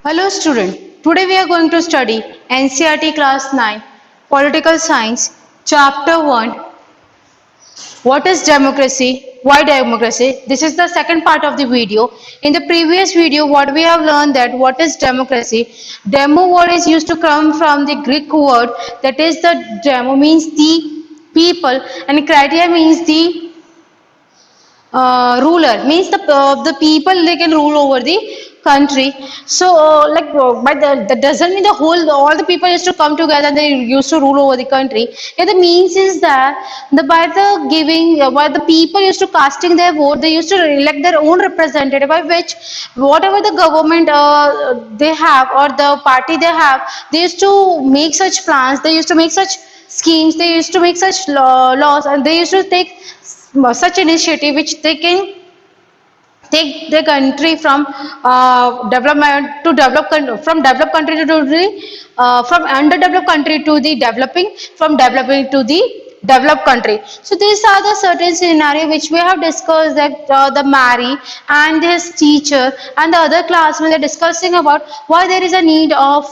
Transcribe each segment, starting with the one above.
Hello student, today we are going to study NCERT class 9 Political Science chapter 1. What is democracy? Why democracy? This is the second part of the video. In the previous video what we have learned that what is democracy. Demo word is used to come from the Greek word, that is the demo means the people, and criteria means the ruler, means the people they can rule over the country. So but that doesn't mean the whole all the people used to come together, they used to rule over the country. Yeah, the means is that the by the giving by the people used to casting their vote, they used to elect their own representative, by which whatever the government they have, or the party they have, they used to make such plans, they used to make such schemes, they used to make such laws, and they used to take such initiative which they can take the country from development to from developed country to the from underdeveloped country to the developing, from developing to the developed country. So these are the certain scenario which we have discussed, that the Mary and his teacher and the other classmates are discussing about why there is a need of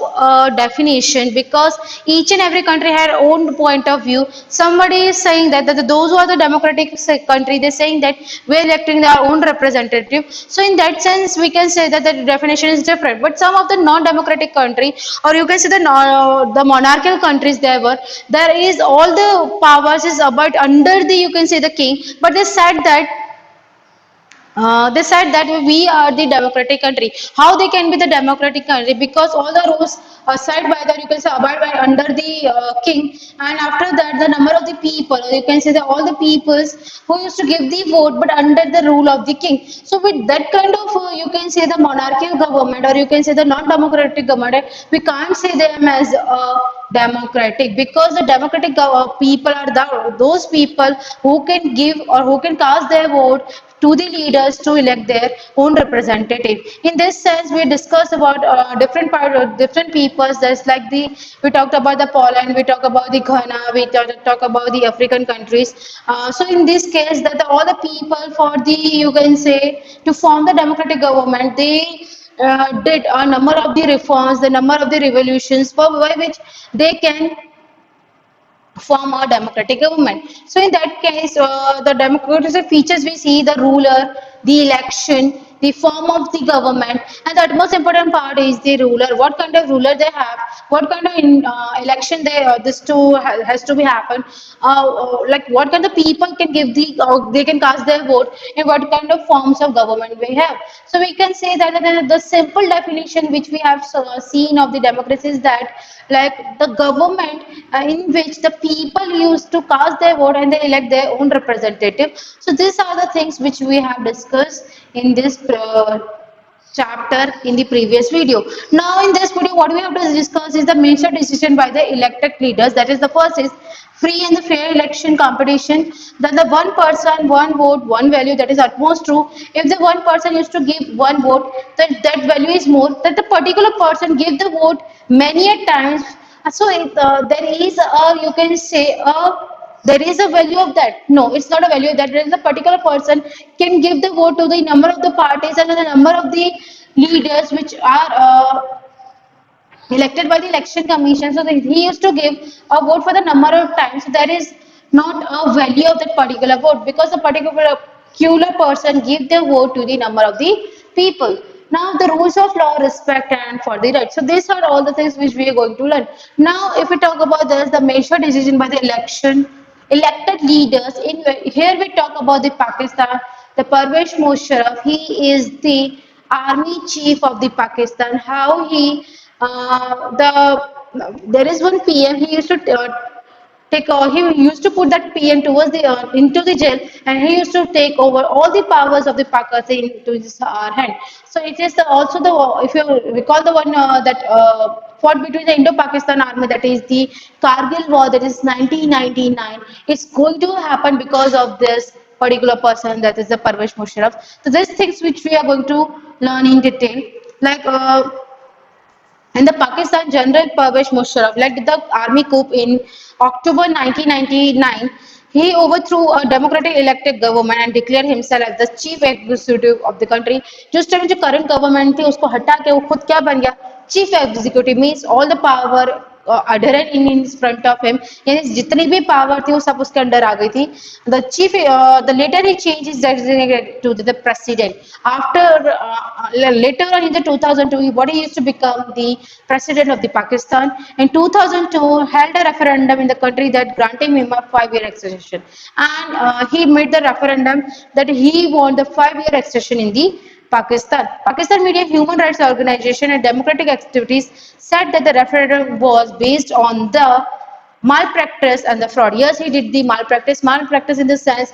definition, because each and every country had own point of view. Somebody is saying that those who are the democratic country, they're saying that we're electing their own representative. So in that sense we can say that the definition is different. But some of the non-democratic country, or you can say the monarchical countries, there is all the powers is about under the, you can say, the king, but they said that we are the democratic country. How they can be the democratic country? Because all the rules are set by the, you can say, abide by under the king, and after that the number of the people, or you can say that all the peoples who used to give the vote, but under the rule of the king. So with that kind of you can say the monarchical government, or you can say the non-democratic government, we can't say them as democratic, because the democratic people are those people who can give or who can cast their vote to the leaders to elect their own representative. In this sense, we discuss about different peoples. There's like we talked about the Poland, we talk about the Ghana, we talk about the African countries. So in this case, that all the people for the, you can say, to form the democratic government, they did a number of the reforms, the number of the revolutions, for by which they can form a democratic government. So in that case, the democratic features we see the ruler, the election, the form of the government, and the most important part is the ruler. What kind of ruler they have, what kind of election they this to has to be happen, like what kind of people can give the they can cast their vote, and what kind of forms of government we have. So we can say that the simple definition which we have seen of the democracy is that like the government in which the people used to cast their vote and they elect their own representative. So these are the things which we have discussed in this chapter in the previous video. Now in this video what we have to discuss is the major decision by the elected leaders. That is, the first is free and the fair election competition. Then the one person, one vote, one value, that is utmost true. If the one person used to give one vote, then that value is more, that the particular person give the vote many a times. So there is a, you can say, a there is a value of that. No, it's not a value of that. There is a particular person can give the vote to the number of the parties and the number of the leaders which are elected by the election commission. So he used to give a vote for the number of times. So there is not a value of that particular vote, because the particular person give the vote to the number of the people. Now the rules of law, respect and for the right. So these are all the things which we are going to learn. Now if we talk about this, the major decision by the elected leaders, in here we talk about the Pakistan, the Parvez Musharraf. He is the army chief of the Pakistan. How he there is one PM. He used to take he used to put that PM towards the into the jail, and he used to take over all the powers of the Pakistan into his hand. So it is also the, if you recall, the one that fought between the Indo-Pakistan army, that is the Kargil war, that is 1999. It's going to happen because of this particular person, that is the Parvez Musharraf. So these things which we are going to learn in detail, like. And the Pakistan General Parvez Musharraf led the army coup in October 1999. He overthrew a democratic elected government and declared himself as the chief executive of the country. जिस time जो current government थी उसको हटा के वो खुद क्या बन गया? Chief executive means all the power adherent in front of him. यानी जितनी भी power थी वो सब उसके अंडर आ गई थी. The later he changed his designation to the president. After later on in the 2002, what he used to become the president of the Pakistan. In 2002, held a referendum in the country that granting him a 5-year extension, and he made the referendum that he want the 5-year extension in the Pakistan. Pakistan Media Human Rights Organization and Democratic Activities said that the referendum was based on the malpractice and the fraud. Yes, he did the malpractice. Malpractice in the sense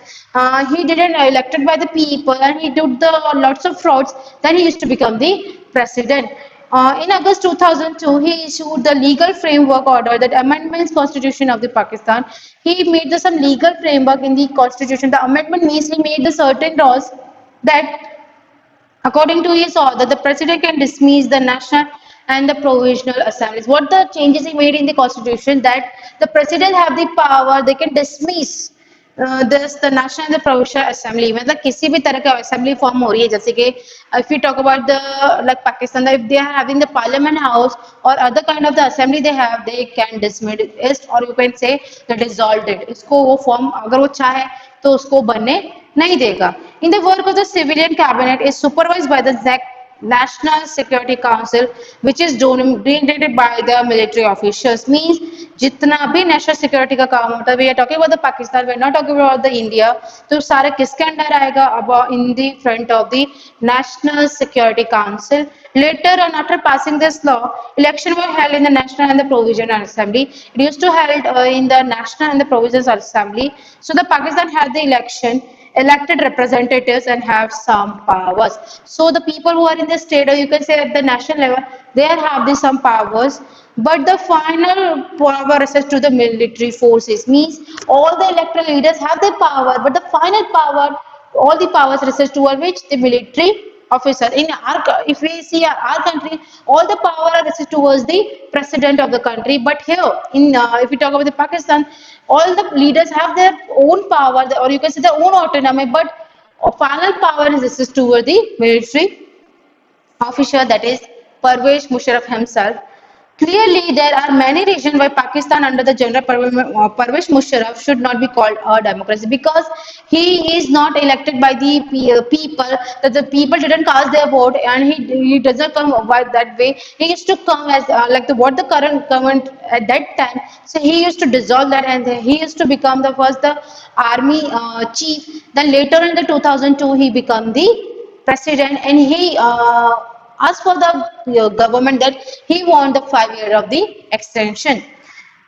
he didn't elected by the people and he did the lots of frauds. Then he used to become the president. In August 2002, he issued the legal framework order that amendments constitution of the Pakistan. He made some legal framework in the constitution. The amendment means he made the certain laws that according to his order, the president can dismiss the national and the provisional assemblies. What the changes he made in the constitution that the president have the power, they can dismiss this the national and the provincial assembly. मतलब किसी भी तरह का assembly form हो रही है जैसे कि if we talk about the like Pakistan, if they are having the parliament house or other kind of the assembly they can dismiss it or you can say the dissolved it. इसको वो form अगर वो चाहे तो उसको बनने नहीं देगा. In the work of the civilian cabinet is supervised by the National Security Council, which is dominated by the military officials. Means जितना भी national security का काम होता है, we are talking about the Pakistan, we are not talking about the India. तो सारे किसके under आएगा? About in the front of the National Security Council. Later on, after passing this law, election were held in the National and the Provisional Assembly. It used to held in the National and the Provisional Assembly. So the Pakistan had the election, elected representatives and have some powers. So the people who are in the state or you can say at the national level, they have the some powers, but the final power rests to the military forces. Means all the electoral leaders have the power, but the final power, all the powers rest toward which the military officer. In our, if we see our country, all the power are rested towards the president of the country. But here, in if we talk about the Pakistan, all the leaders have their own power, or you can say their own autonomy. But final power is rested toward the military official, that is Pervez Musharraf himself. Clearly, there are many reasons why Pakistan under the General Pervez Musharraf should not be called a democracy, because he is not elected by the people, that the people didn't cast their vote, and he doesn't come by that way. He used to come as like what the current government at that time. So he used to dissolve that, and he used to become the first the army chief. Then later in the 2002, he become the president, and he asked for the government that he want the 5 year of the extension.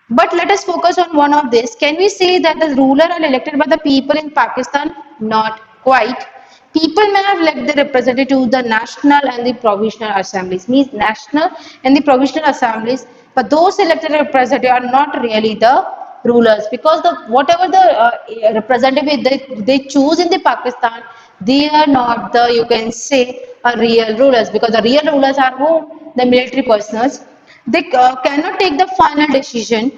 But let us focus on one of this. Can we say that the ruler are elected by the people in Pakistan? Not quite. People may have elected the representative to the national and the provisional assemblies, means national and the provisional assemblies, but those elected representatives are not really the rulers, because the whatever the representative they choose in the Pakistan, they are not the you can say a real rulers, because the real rulers are who? The military personnel. They cannot take the final decision.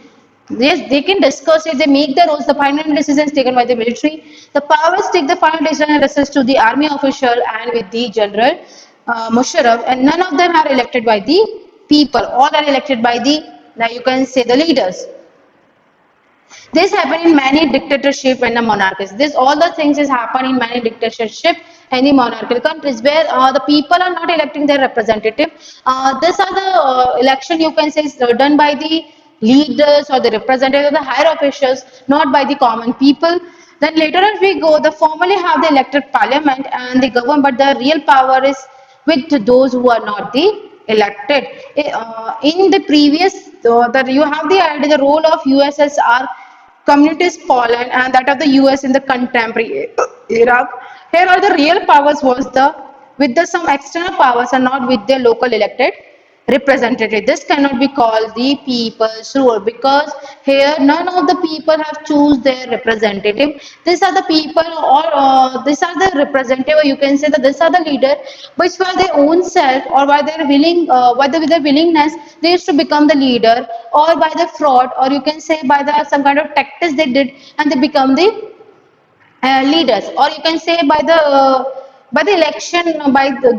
Yes, they can discuss it, they make the rules, the final decisions taken by the military. The powers take the final decision and assist to the army official and with the general Musharraf, and none of them are elected by the people. All are elected by the, now you can say the leaders. This happened in many dictatorship and the monarchies. This all the things is happen in many dictatorship and the monarchical countries where the people are not electing their representative. These are the election you can say is done by the leaders or the representatives of the higher officials, not by the common people. Then later as we go, the formally have the elected parliament and the government, but the real power is with those who are not the elected. In the previous, that you have the idea, the role of USSR, communist Poland, and that of the US in the contemporary Iraq. Here are the real powers was the with the some external powers and not with the local elected representative. This cannot be called the people's rule because here none of the people have choose their representative. These are the people or these are the representative, or you can say that these are the leader which by their own self or by their willing with their willingness they used to become the leader, or by the fraud, or you can say by the some kind of tactics they did and they become the leaders, or you can say by the election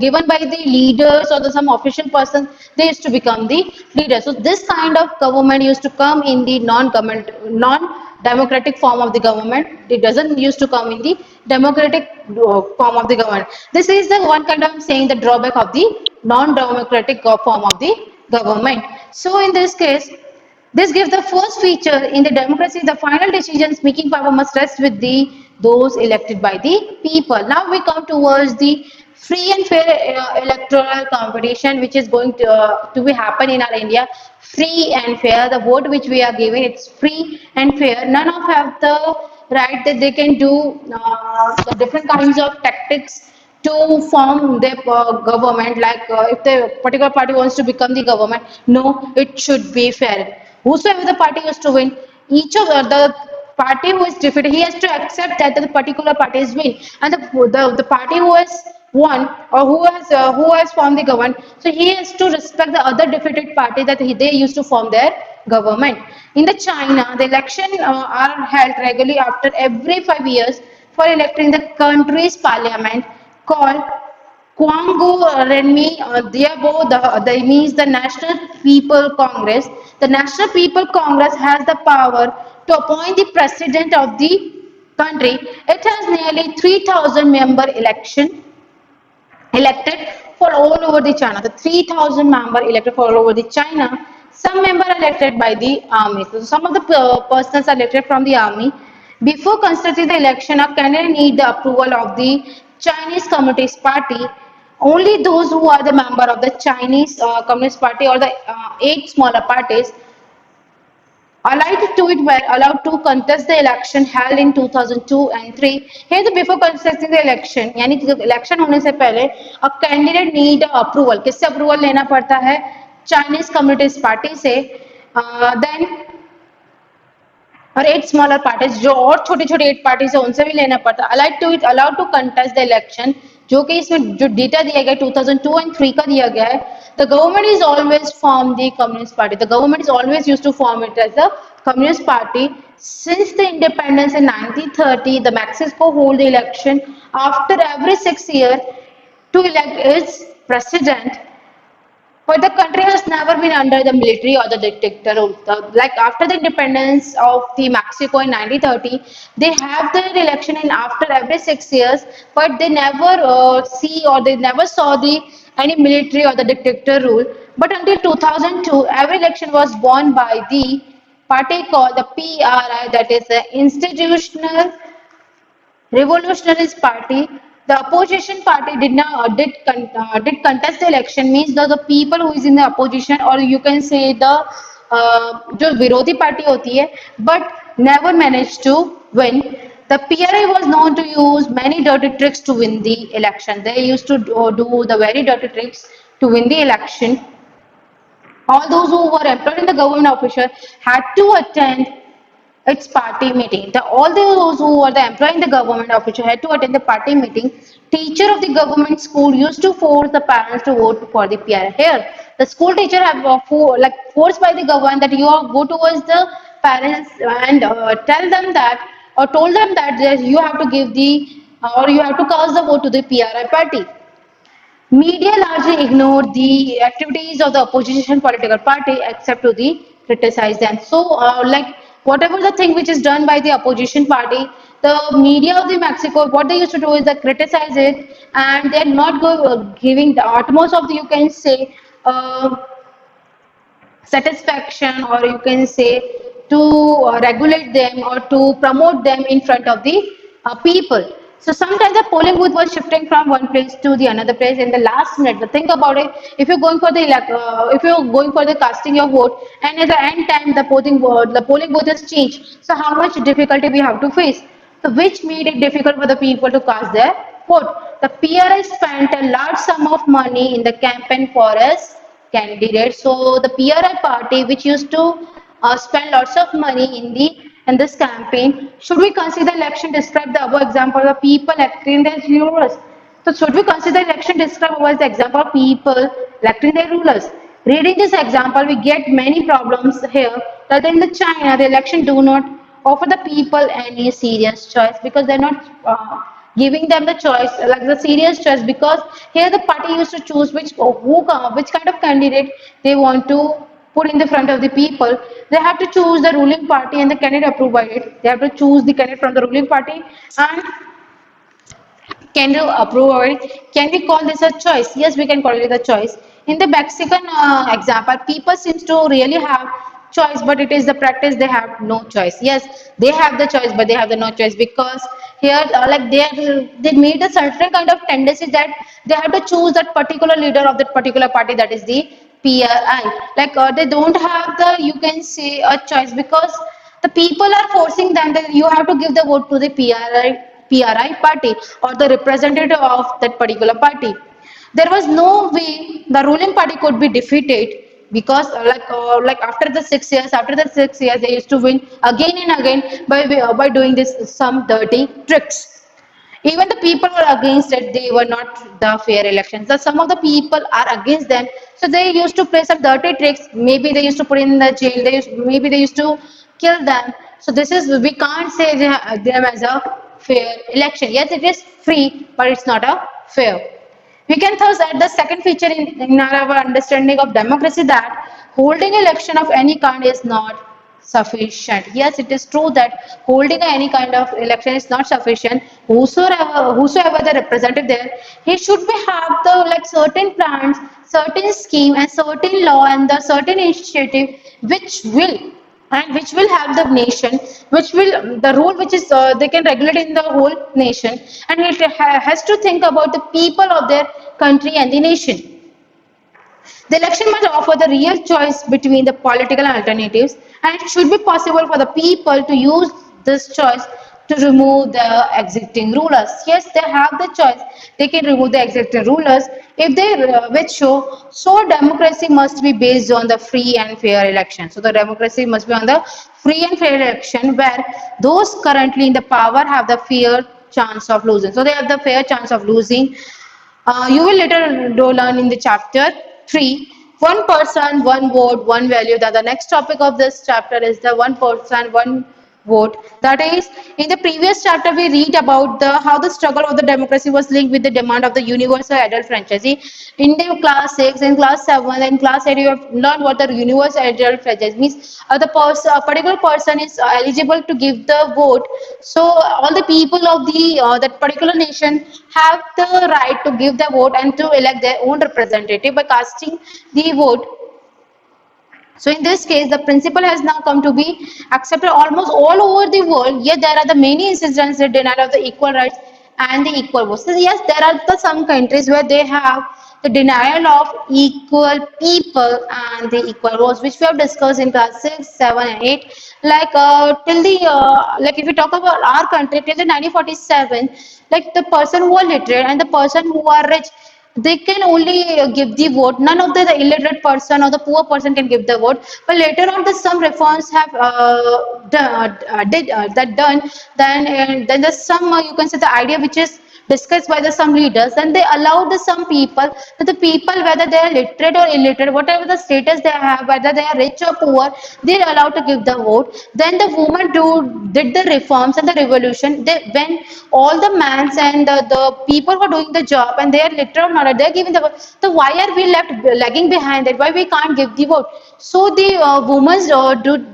given by the leaders or some official person, they used to become the leaders. So this kind of government used to come in the non-government, non-democratic form of the government. It doesn't used to come in the democratic form of the government. This is the one kind of saying the drawback of the non-democratic form of the government. So in this case, this gives the first feature in the democracy. The final decisions making power must rest with the those elected by the people. Now we come towards the free and fair electoral competition, which is going to be happen in our India. Free and fair. The vote which we are giving, it's free and fair. None of have the right that they can do the different kinds of tactics to form their government, like if the particular party wants to become the government, no, it should be fair. Whosoever the party is to win, each of the party who is defeated, he has to accept that the particular party is win, and the party who has won or who has formed the government, so he has to respect the other defeated party that they used to form their government. In the China, the election are held regularly after every 5 years for electing the country's parliament, called Kwangu Renmi Diabo, the means the National People Congress. The National People Congress has the power to appoint the president of the country. It has nearly 3,000 member election elected for all over the China. The 3,000 member elected for all over the China. Some member are elected by the army. So some of the persons are elected from the army. Before conducting the election, a candidate need the approval of the Chinese Communist Party. Only those who are the member of the Chinese Communist Party or the eight smaller parties allied to it were allowed to contest the election held in 2002 and 3. Here, before contesting the election, यानी election होने से पहले a candidate need approval. किससे approval लेना पड़ता है? Chinese Communist Party से. Then और एट स्मॉलर पार्टीज जो और छोटी छोटी एट पार्टीज है उनसे भी लेना पड़ता है allowed to contest the election, जो कि इसमें जो डेटा दिया गया 2002 एंड 3 का दिया गया है. The government is always form the communist party. The government is always use to form it as the communist party. Since the independence in 1930, the Mexico hold the election after every 6 years to elect its president. But the country has never been under the military or the dictator rule. Like after the independence of the Mexico in 1930, they have their election in after every 6 years, but they never see or they never saw the any military or the dictator rule. But until 2002, every election was won by the party called the PRI, that is the Institutional Revolutionist Party. The opposition party did contest the election, means the people who is in the opposition, or you can say the जो विरोधी party होती है, but never managed to win. The PRI was known to use many dirty tricks to win the election. They used to do the very dirty tricks to win the election. All those who were employed in the government official had to attend its party meeting. All those who were the employee in the government official had to attend the party meeting. Teacher of the government school used to force the parents to vote for the PR. Here, the school teacher have like forced by the government that you go towards the parents and tell them that or told them that you have to give the or you have to cast the vote to the PRI party. Media largely ignored the activities of the opposition political party except to the criticize them. So, like whatever the thing which is done by the opposition party, the media of the Mexico, what they used to do is they criticize it, and they're not giving the utmost of the, you can say, satisfaction, or you can say to regulate them or to promote them in front of the people. So sometimes the polling booth was shifting from one place to the another place in the last minute. But think about it: if you're going for the if you're going for the casting your vote, and at the end time the polling booth has changed, so how much difficulty we have to face? So which made it difficult for the people to cast their vote. The PRI spent a large sum of money in the campaign for us candidate. So the PRI party, which used to spend lots of money in this campaign, should we consider election describe the above example of people acting as heroes? So should we consider election describe as the example of people electing their rulers? Reading this example, we get many problems here that in the China, the election do not offer the people any serious choice because they're not giving them the choice, like the serious choice, because here the party used to choose which kind of candidate they want to put in the front of the people. They have to choose the ruling party and the candidate approved by it. They have to choose the candidate from the ruling party and can you approve of it? Can we call this a choice? Yes, we can call it a choice. In the Mexican example, people seems to really have choice, but it is the practice they have no choice. Yes, they have the choice, but they have the no choice because here, like they made a certain kind of tendency that they have to choose that particular leader of that particular party, that is the PRI. Like they don't have the, you can say, a choice because the people are forcing them that you have to give the vote to the PRI party or the representative of that particular party. There was no way the ruling party could be defeated because like after the 6 years they used to win again and again by doing this some dirty tricks. Even the people were against it, they were not the fair elections. So some of the people are against them. So they used to play some dirty tricks. Maybe they used to put in the jail. Maybe they used to kill them. So this is, we can't say them as a fair election. Yes, it is free, but it's not a fair. We can thus add the second feature in our understanding of democracy, that holding election of any kind is not sufficient. Yes, it is true that holding any kind of election is not sufficient. Whosoever the representative there, he should be have the like certain plans, certain scheme, and certain law and the certain initiative which will have the nation, which will the rule which is they can regulate in the whole nation, and it has to think about the people of their country and the nation. The election must offer the real choice between the political alternatives, and it should be possible for the people to use this choice to remove the existing rulers. Yes, they have the choice. They can remove the existing rulers if they which show. So democracy must be based on the free and fair election. So the democracy must be on the free and fair election where those currently in the power have the fair chance of losing. So they have the fair chance of losing. You will later do learn in the chapter 3, one person, one vote, one value. That the next topic of this chapter is the one person, one vote. That is, in the previous chapter we read about the how the struggle of the democracy was linked with the demand of the universal adult franchise. In the class 6, in class 7, and class 8, you have learned what the universal adult franchise means. A particular person is eligible to give the vote. So all the people of the that particular nation have the right to give the vote and to elect their own representative by casting the vote. So in this case, the principle has now come to be accepted almost all over the world. Yet there are the many incidents that deny of the equal rights and the equal votes. So yes, there are some countries where they have the denial of equal people and the equal votes, which we have discussed in class 6, 7, and 8. Like till the like if we talk about our country till the 1947, like the person who are literate and the person who are rich, they can only give the vote. None of the illiterate person or the poor person can give the vote. But later on, the some reforms have did that done. Then there's some you can say the idea which is discussed by the some leaders, and they allow the some people, that the people whether they are literate or illiterate, whatever the status they have, whether they are rich or poor, they are allowed to give the vote. Then the women did the reforms and the revolution. When all the mans and the people who are doing the job and they are literate or not, they are giving the vote. So why are we left lagging behind it? Why we can't give the vote? So the women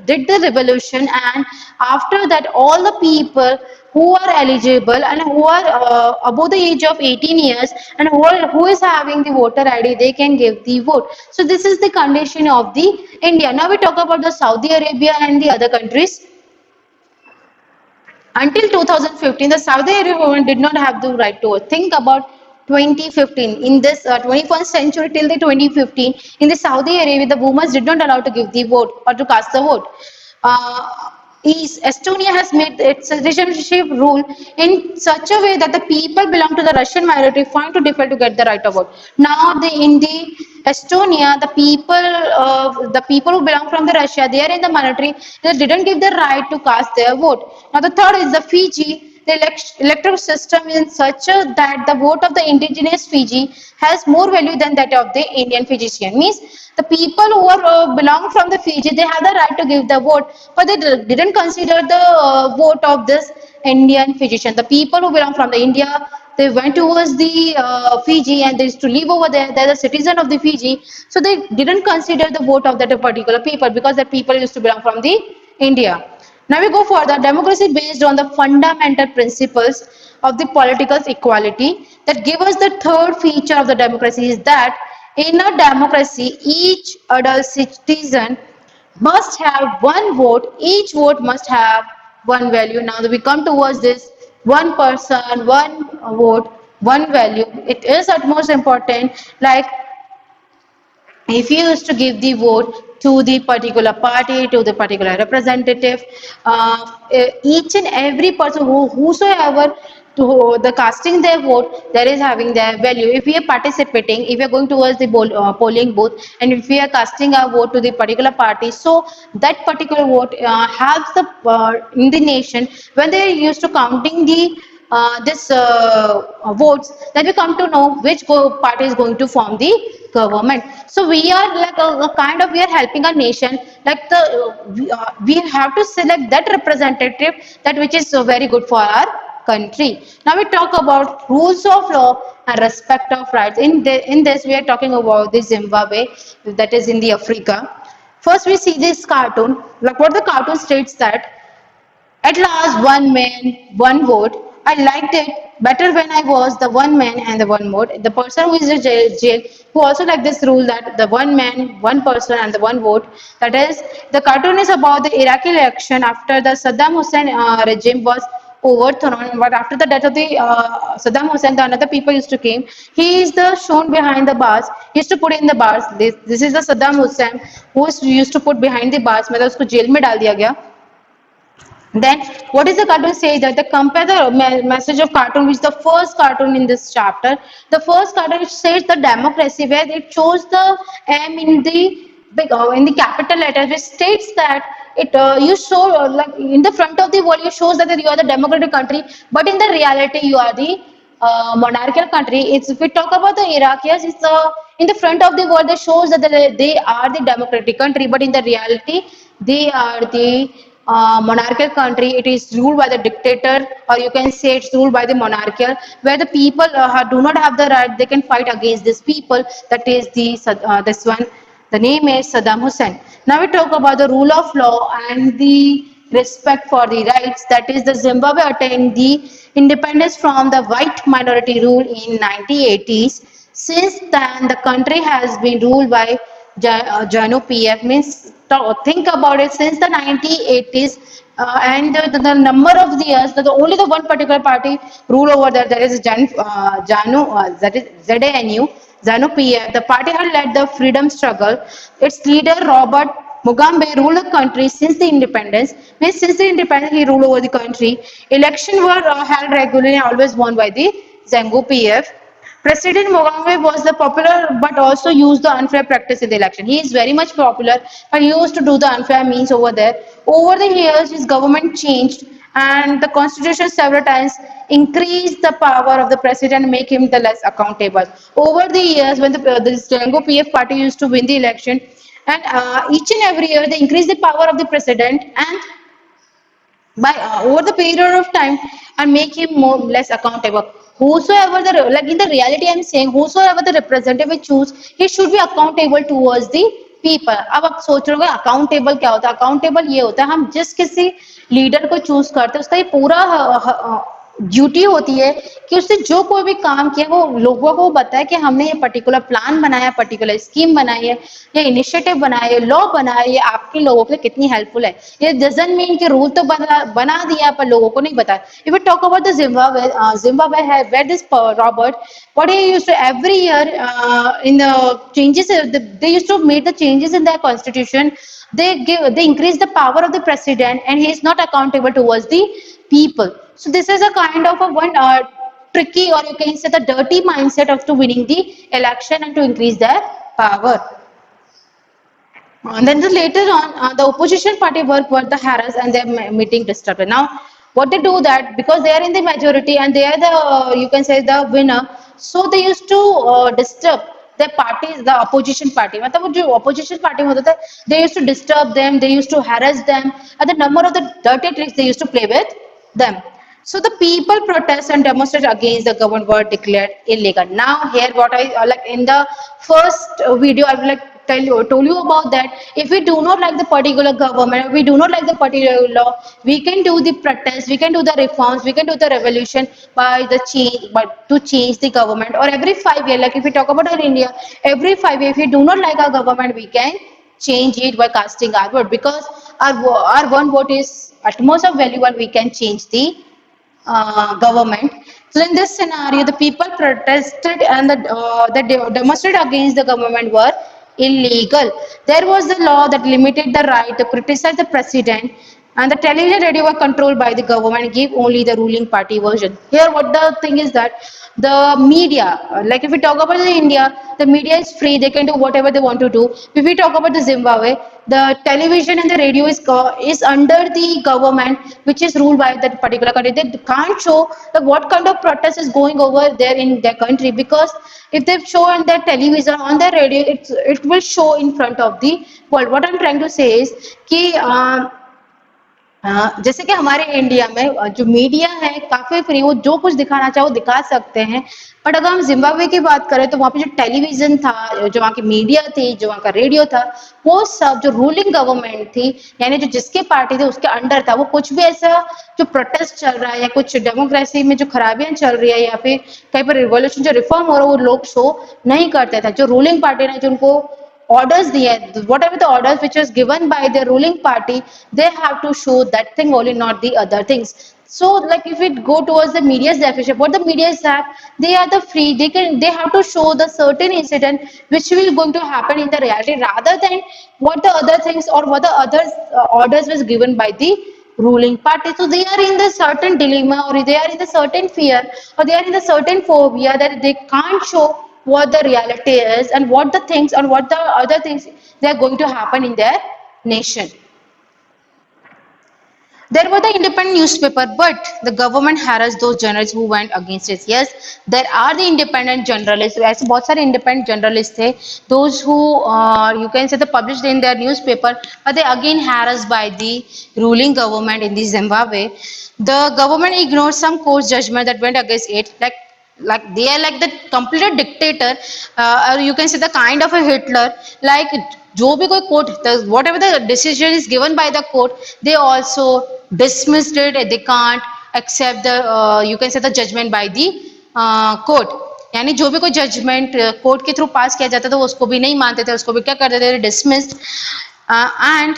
did the revolution, and after that, all the people who are eligible and who are above the age of 18 years and who is having the voter ID, they can give the vote. So this is the condition of the India. Now we talk about the Saudi Arabia and the other countries. Until 2015, the Saudi Arabian women did not have the right to vote. Think about 2015. In this 21st century till the 2015, in the Saudi Arabia, the women did not allow to give the vote or to cast the vote. Estonia has made its citizenship rule in such a way that the people belong to the Russian minority find to difficult to get the right of vote. Now, in the Estonia, the people who belong from the Russia, they are in the military. They didn't give the right to cast their vote. Now the third is the Fiji. The electoral system is such that the vote of the indigenous Fiji has more value than that of the Indian Fijian. Means the people who are belong from the Fiji, they have the right to give the vote, but they didn't consider the vote of this Indian Fijian. The people who belong from the India, they went towards the Fiji and they used to live over there. They're the citizen of the Fiji, so they didn't consider the vote of that particular people because that people used to belong from the India. Now we go for the democracy based on the fundamental principles of the political equality that give us the third feature of the democracy is that in a democracy each adult citizen must have one vote. Each vote must have one value. Now that we come towards this one person, one vote, one value, it is at most important. Like if you used to give the vote to the particular party, to the particular representative, each and every person whosoever to the casting their vote, there is having their value. If we are participating, if we are going towards the polling booth, and if we are casting our vote to the particular party, so that particular vote has the in the nation when they are used to counting the this votes, then we come to know which party is going to form the government. So we are like a kind of we are helping a nation, like we have to select that representative that which is very good for our country. Now we talk about rules of law and respect of rights. In this we are talking about the Zimbabwe, that is in the Africa. First we see this cartoon, like what the cartoon states that at last, one man, one vote. I liked it better when I was the one man and the one vote. The person who is in jail who also like this rule that the one man, one person, and the one vote. That is, the cartoon is about the Iraqi election after the Saddam Hussein regime was overthrown. But after the death of the Saddam Hussein, the another people used to came. He is the shown behind the bars. He used to put in the bars. This is the Saddam Hussein who used to put behind the bars. मतलब उसको jail में डाल दिया गया. Then, what is the cartoon say that the compare the message of cartoon, which is the first cartoon in this chapter. The first cartoon which says the democracy, where it shows the M in the big in the capital letters, which states that it you show like in the front of the wall, you shows that you are the democratic country, but in the reality you are the monarchical country. It's if we talk about the Iraqians, it's in the front of the world that shows that they are the democratic country, but in the reality they are the monarchical country. It is ruled by the dictator, or you can say it's ruled by the monarchical, where the people do not have the right. They can fight against these people. That is the this one. The name is Saddam Hussein. Now we talk about the rule of law and the respect for the rights. That is, the Zimbabwe attained the independence from the white minority rule in 1980s. Since then, the country has been ruled by JANU PF. Means think about it, since the 1980s and the number of the years, only the one particular party rule over there. There is JANU, that is ZANU. ZANU-PF, the party had led the freedom struggle. Its leader, Robert Mugabe, ruled the country since the independence. Means since the independence, he ruled over the country. Elections were held regularly and always won by the ZANU-PF. President Mugabe was the popular but also used the unfair practice in the election. He is very much popular, but he used to do the unfair means over there. Over the years, his government changed and the constitution several times increased the power of the president and make him the less accountable. Over the years, when this Tango PF party used to win the election, and each and every year they increase the power of the president and by over the period of time and make him more less accountable. Whosoever the like in the reality I'm saying whosoever the representative we choose, he should be accountable towards the people. अब आप सोच रहे हो accountable क्या होता है? Accountable ये होता है हम जिस किसी लीडर को चूज करते हैं उसका ये पूरा ड्यूटी होती है कि उसने जो कोई भी काम किया वो लोगों को बताए कि हमने ये पर्टिकुलर प्लान बनाया, पर्टिकुलर स्कीम बनाई है, ये इनिशिएटिव बनाया है, लॉ बनाया है, ये आपके लोगों के लिए कितनी हेल्पफुल है. ये डजंट मीन कि रूल तो बना दिया पर लोगों को नहीं बताया. If we talk about the Zimbabwe has where this Robert, what he used to every year in the changes they used to make the changes in their constitution. They increase the power of the president and he is not accountable towards the people. So this is a kind of a one tricky, or you can say the dirty mindset of to winning the election and to increase their power. And then later on, the opposition party were the harassed and their meeting disturbed. Now, what they do that because they are in the majority and they are the you can say the winner, so they used to disturb the parties, the opposition party. मतलब वो जो opposition party होता था, they used to disturb them, they used to harass them, and the number of the dirty tricks they used to play with them. So the people protest and demonstrate against the government were declared illegal. Now here what I like in the first video I would like told you about that if we do not like the particular government, we do not like the particular law, we can do the protest, we can do the reforms, we can do the revolution by the change, but to change the government. Or every 5 years, like if we talk about our India, every 5 years, if we do not like our government, we can change it by casting our vote because our one vote is at most of value and we can change the government. So in this scenario, the people protested and the demonstrated against the government were illegal. There was the law that limited the right to criticize the president, and the television radio were controlled by the government, give only the ruling party version. Here, what the thing is that the media, like if we talk about the India, the media is free; they can do whatever they want to do. If we talk about the Zimbabwe, the television and the radio is under the government, which is ruled by that particular country. They can't show that what kind of protest is going over there in their country because if they show on their television, on their radio, it will show in front of the world. What I'm trying to say is कि जैसे कि हमारे India में जो media है काफी free, वो जो कुछ दिखाना चाहे वो दिखा सकते हैं, बट अगर हम जिम्बाब्वे की बात करें तो वहाँ पे जो टेलीविजन था, जो वहाँ की मीडिया थी, जो वहाँ का रेडियो था, वो सब जो रूलिंग गवर्नमेंट थी यानी जो जिसके पार्टी थे उसके अंडर था, वो कुछ भी ऐसा जो प्रोटेस्ट चल रहा है या कुछ डेमोक्रेसी में जो खराबियां चल रही है या फिर कहीं पर रिवॉल्यूशन जो रिफॉर्म हो रहा है वो लोग शो नहीं करते थे. जो रूलिंग पार्टी ने जो उनको orders दिए, whatever the orders which was given by the ruling party, they have to show that thing only, not the other things. So like if we go towards the media's definition, what the media is that they are the free, they have to show the certain incident which will going to happen in the reality rather than what the other things or what the others orders was given by the ruling party. So they are in the certain dilemma or they are in the certain fear or they are in the certain phobia that they can't show what the reality is and what the things and what the other things they are going to happen in their nation. There were the independent newspaper, but the government harassed those journalists who went against it. Yes, there are the independent journalists. ऐसे बहुत सारे independent journalists थे. Those who you can say the published in their newspaper, but they again harassed by the ruling government in the Zimbabwe. The government ignored some court judgment that went against it, like they are like the complete dictator, or you can say the kind of a Hitler. Like जो भी कोई court, whatever the decision is given by the court, they also dismissed it. They can't accept the you can say the judgment by the court. यानी जो भी कोई judgement court के through pass किया जाता था वो उसको भी नहीं मानते थे, उसको भी क्या कर देते थे, dismissed and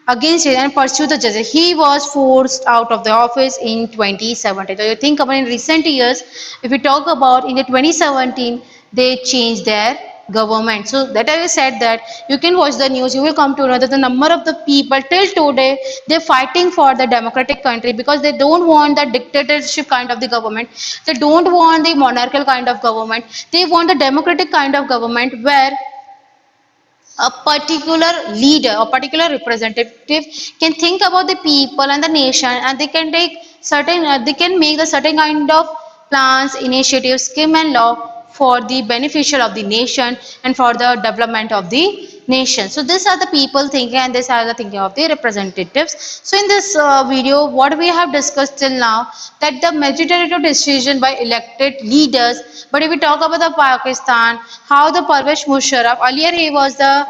against it and pursue the judge. He was forced out of the office in 2017. So you think about in recent years, if we talk about in the 2017, they changed their government. So that I said that you can watch the news, you will come to know that the number of the people till today they're fighting for the democratic country because they don't want the dictatorship kind of the government. They don't want the monarchical kind of government. They want the democratic kind of government where a particular leader or particular representative can think about the people and the nation and they can take certain they can make the certain kind of plans, initiatives, scheme and law for the beneficial of the nation and for the development of the nation. So these are the people thinking and these are the thinking of the representatives. So in this video what we have discussed till now that the majority decision by elected leaders. But if we talk about the Pakistan, how the Parvez Musharraf, earlier he was the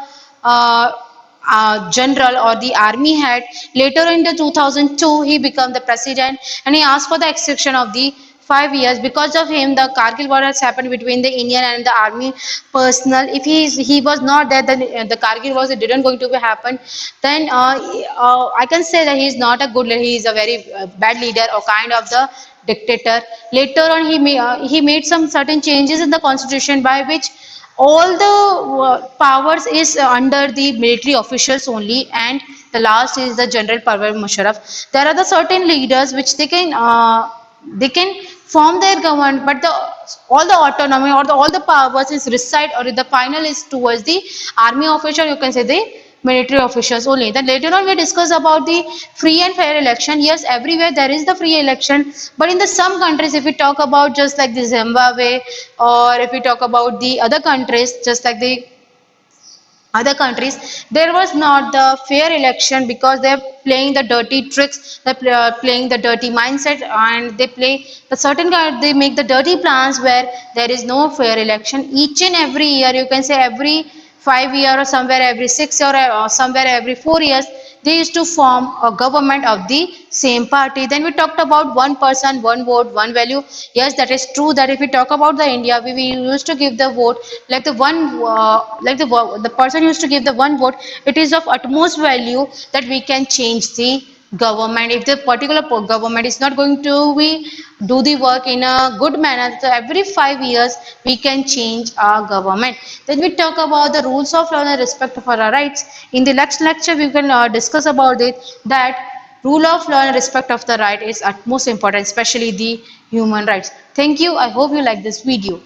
general or the army head. Later in the 2002 he became the president and he asked for the extension of the 5 years. Because of him the Kargil war has happened between the Indian and the army personnel. If he was not there, then the Kargil war didn't going to be happen. Then I can say that he is not a good leader, he is a very bad leader or kind of the dictator. Later on he made some certain changes in the constitution by which all the powers is under the military officials only and the last is the general Parvez Musharraf. There are the certain leaders which they can form their government, but the all the autonomy or all the powers is reside or the final is towards the army official, you can say the military officials only. Then later on we discuss about the free and fair election. Yes, everywhere there is the free election, but in the some countries, if we talk about just like the Zimbabwe, or if we talk about the other countries just like the other countries, there was not the fair election because they're playing the dirty tricks, they're playing the dirty mindset, and they play the certain kind, they make the dirty plans where there is no fair election. Each and every year, you can say every 5 year or somewhere every 6 year or somewhere every 4 years, they used to form a government of the same party. Then we talked about one person, one vote, one value. Yes, that is true that if we talk about the India, we used to give the vote like the one, the person used to give the one vote. It is of utmost value that we can change the government. If the particular government is not going to be do the work in a good manner, so every 5 years we can change our government. Then we talk about the rules of law and respect for our rights. In the next lecture we can discuss about it, that rule of law and respect of the right is utmost important, especially the human rights. Thank you. I hope you like this video.